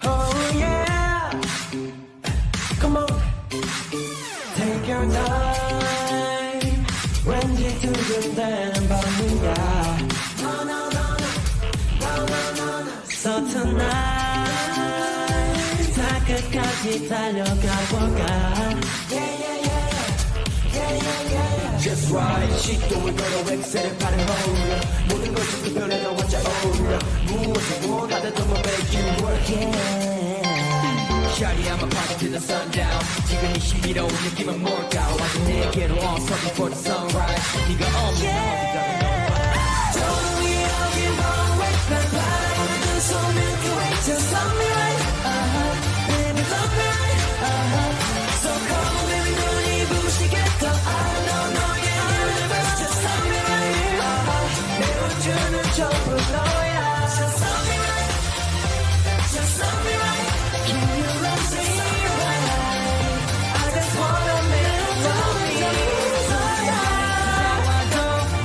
Oh yeah, come on, take your time. 왠지 두근대는 밤이야. No, no, no, no, no, no, no. So tonight, 다 끝까지 달려가볼까? Yeah, yeah, yeah, yeah, yeah, yeah. Just right, 시동을 걸어 엑셀을 발을 허울려. 모든 것이 불편해도 어째 어울려. 무엇을 원하든 뭐 make it work, yeah. Shawty, I'ma party till the sundown. 지금 이 시비로 느낌은 뭘까? 완전 내게로 on something for the sunrise. 네가 없는 어디가 Don't we all get wrong way 날 바라보는 그 손을 교회 Just love me right, baby love me right, So come on baby 눈이 부시겠다 I don't know yeah universe Just love me right, 내 우주는 전부 너야 Just love me right, just love me right Can you love me right I just wanna make you 너야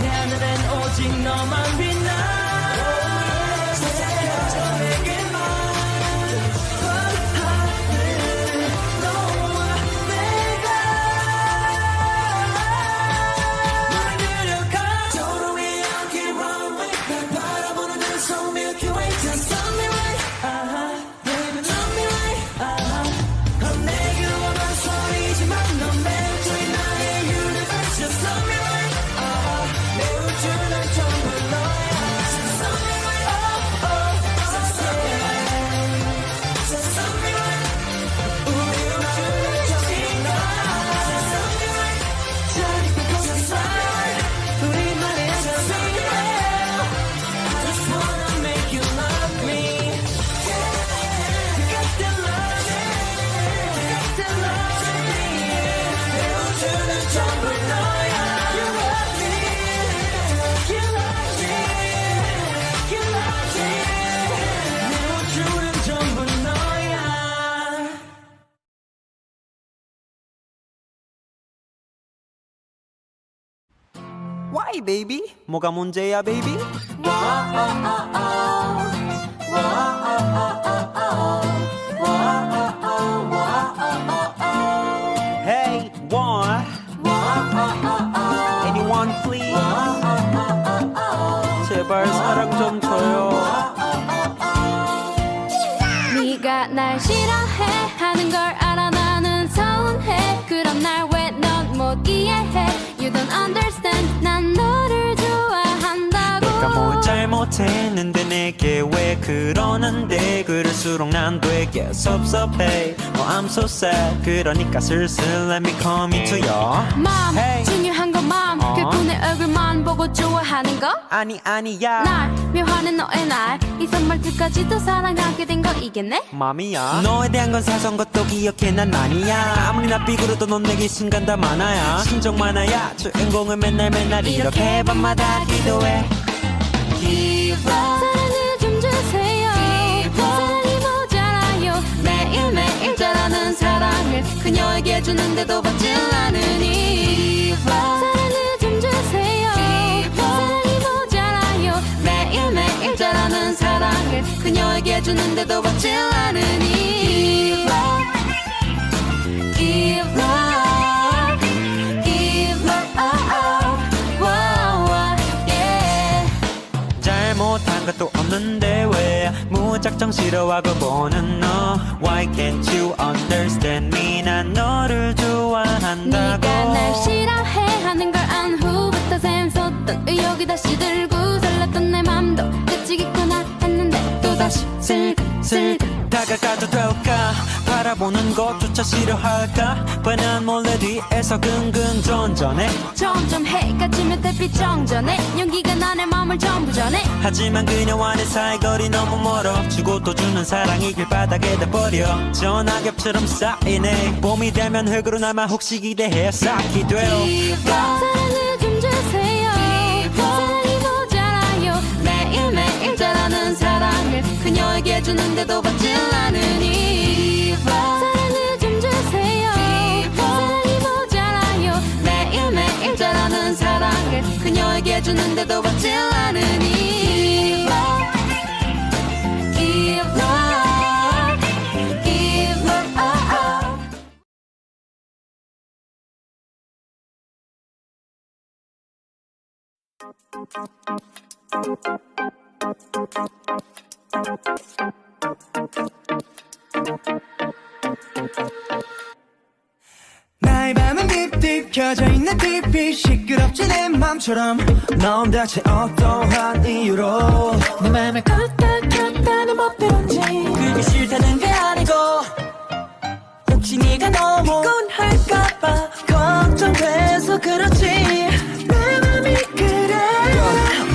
내 하늘엔 오직 너만 빛나 찾아가줘 내게만 하늘 너와 내가 물들여가 도로 위에 어깨 runway 날 바라보는 눈속 Milky Way Just love me right baby love me right 넌 내게로 오는 소리지만 넌 매일 저희 나의 universe Just love me right 내 우주는 전부 너야 Just love me right Just love me right Just love me right 우리 우주는 전부 너야 Just love me right Just love me right 우리만의 Just love me right I just wanna make you love me You got to love me You got to love me 내 우주는 전부 너야 You love me You love me You love me 내 우주는 전부 너야 Why baby? 뭐가 문제야 baby? Hey, what? Anyone please? 제발 사랑 좀 줘요. 네가 날 싫어해 하는 걸 알아 나는 서운해 그런 날 왜 넌 못 이해해 You don't understand 난 너를 좋아한다고 내가 뭘 잘못했는데 내게 왜 그러는데 그럴수록 난 되게 섭섭해 I'm so sad 그러니까 슬슬 let me come into your 맘 Hey. 중요한 건 맘 그분의 얼굴만 보고 좋아하는 거 아니야 날 묘하는 너의 날 이 선물들까지도 사랑하게 된 거 이겠네 맘이야 너에 대한 건 사소한 것도 기억해 난 아니야 아무리 나 삐그러도 넌 내게 순간 다 많아야 신정 많아야 주인공은 맨날 이렇게 밤마다 기도해 Give up 사랑을 좀 주세요 사랑이 모자라요 매일매일 자라는 사랑을 그녀에게 주는데도 받질 않으니 사랑을 좀 주세요 사랑이 모자라요 매일매일 자라는 사랑을 그녀에게 주는데도 받질 않으니 Give love Give love yeah. 잘못한 것도 없는데 왜 무작정 싫어하고 보는 너 Why can't you understand me 난 너를 좋아한다고 네가 날 싫어해 하는 걸 안 후부터 샘솟던 의욕이 다시 들고 설렜던 내 맘도 끝이겠구나 했는데 또다시 슬금 다가가도 될까 바라보는 것조차 싫어할까 뻔한 몰래 뒤에서 근근전전해 점점 해가 지면 달빛 정전해 연기가 나의 맘을 전부 전해 하지만 그녀와 내 사이거리 너무 멀어 주고 또 주는 사랑이 길바닥에다 버려 전화겹처럼 쌓이네 봄이 되면 흙으로 남아 혹시 기대해 쌓기 돼요 사랑을 좀 주세요 사랑이 모자라요 매일매일 자라는 사랑을 그녀에게 주는데도 받질 않으니 사랑을 좀 주세요 사랑이 모자라요 매일매일 자라는 사랑을 그녀에게 주는데도 받질 않으니 나의 밤은 딥딥 켜져 있는 TV 시끄럽지 내 맘처럼 넌 대체 어떠한 이유로 내 맘을 껐다 켰다 내 멋대로인지 그게 싫다는 게 아니고 혹시 네가 너무 피곤할까봐 걱정돼서 그렇지 내 맘이 그래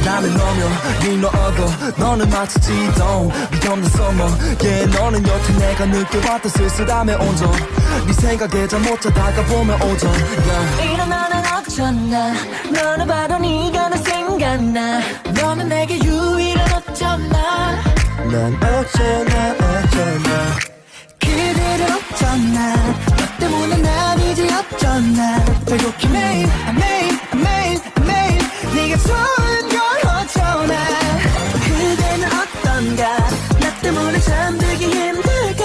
남의 너며 네 너어도 너는 마치 지동 위험한 서머 yeah 너는 여태 내가 느껴봤던 쓸쓸함의 온전 네 생각에 잠 못 자다가 보면 오전 yeah. 일어나는 어쩌나 너는 봐도 네가 나 생각나 너는 내게 유일한 어쩌나 난 어쩌나 그대를 어쩌나 너 때문에 난 이제 어쩌나 배고픈 매일 네가 좋은 걸 어쩌나 그대는 어떤가 나 때문에 잠들기 힘들까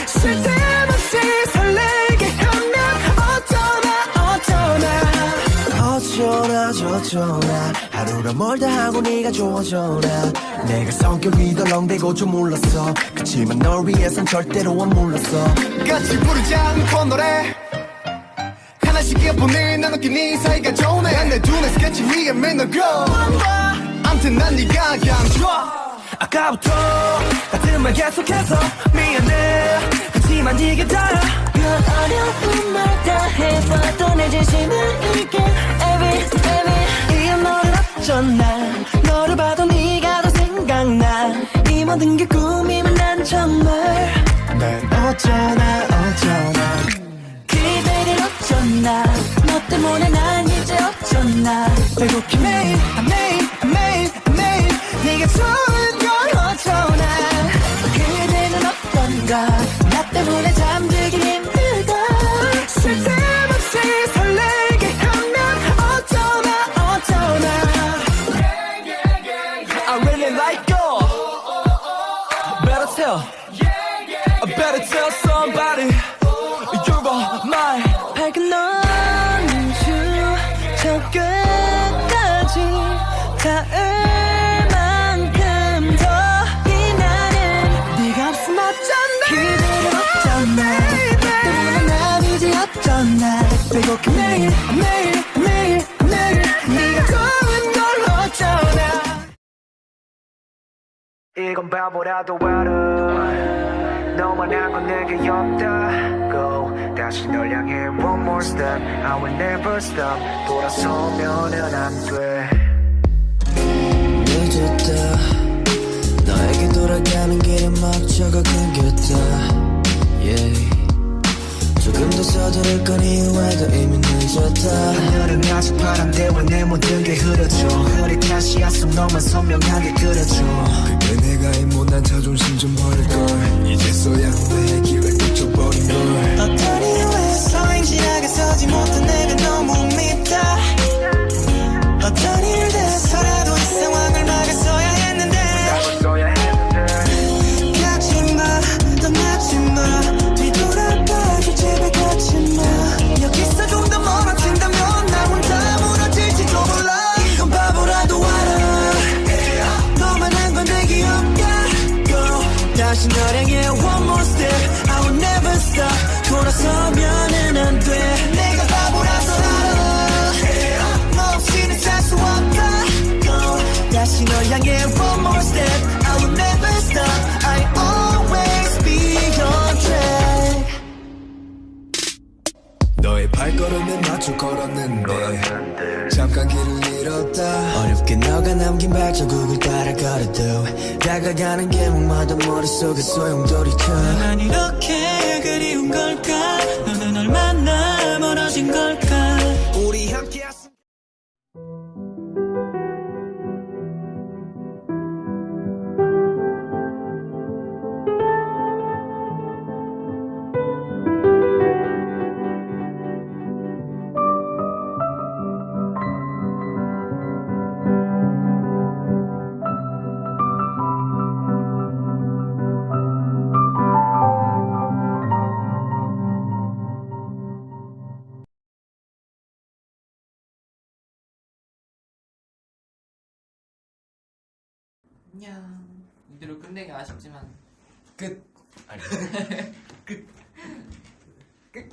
쓸데없이 설레게 하면 어쩌나 저쩌나 하루가 멀다 하고 네가 좋아져라 내가 성격이 덜렁대고 좀 몰랐어 그치만 널 위해선 절대로 안 몰랐어 같이 부르지 않고 노래 하나씩 이어폰을 나눠끼 네 사이가 좋네 난 내 눈에 스케치 위에 맨날 go 암튼 난 네가 그냥 좋아 아까부터 같은 말 계속해서 미안해 하지만 이게 다야 그 어려운 말 다 해봐도 내 진심은 이게 every 이 너를 어쩌나 너를 봐도 네가 더 생각나 이 모든 게 꿈이면 난 정말 난 어쩌나 그대를 어쩌나 너 때문에 난 이제 어쩌나 배고픈 매일 네가 좋은 걸 어쩌나 그대는 어떤가 나 때문에 잠들기 힘들다 쓸데없이 설레게 하면 어쩌나 I really like you Better tell somebody You are mine 밝은 넌주 저 끝까지 닿을 만큼 더 이 나는 네가 없으면 어쩌나 그대를 어쩌나 너 때문에 난 이제 어쩌나 배고픈 매일 네가 좋은 걸 어쩌나 이건 바보라도 알아 너만한 건 내게 없다고 다시 널 향해 one more step I will never stop 돌아서면은 안돼 늦었다 너에게 돌아가는 길에 막혀가 끊겼다 yeah. 조금 더 서두를 건 이유에도 이미 늦었다 하늘은 아직 파란데 왜 내 모든 게 흐려져 흐릿 다시 약속 너만 선명하게 그려줘 그게 내가 이 못난 자존심 좀 버릴걸 이제서야 후회의 기회를 놓쳐버린걸 어떤 이유에서인지 알겠어지 못한 내가 너무 밉다 어떤 일 돼서라도 이 상황을 막았어야 했는데 가지마 떠나지마 뒤돌아봐 제발 가지마 여기서 좀 더 멀어진다면 나 혼자 무너질지도 몰라 이건 바보라도 알아 너만 한 건 되기 없다고 다시 널 향해 one more step I will never stop 돌아서면은 안돼 내가 바보라서 알아 너 없이는 살 수 없다고 다시 널 향해 one more step I will never stop I always be on track 너의 발걸음에 맞춰 걸었는데 잠깐 길을 잃었다 어렵게 너가 남긴 발자국을 따라 걸어도 다가가는 게 목마다 머릿속에 소용돌이쳐 난 이렇게 그리운 걸까 너는 얼마나 멀어진 걸까 우리 함께 안녕. 이대로 끝내기 아쉽지만 끝. 아니. 끝. 끝.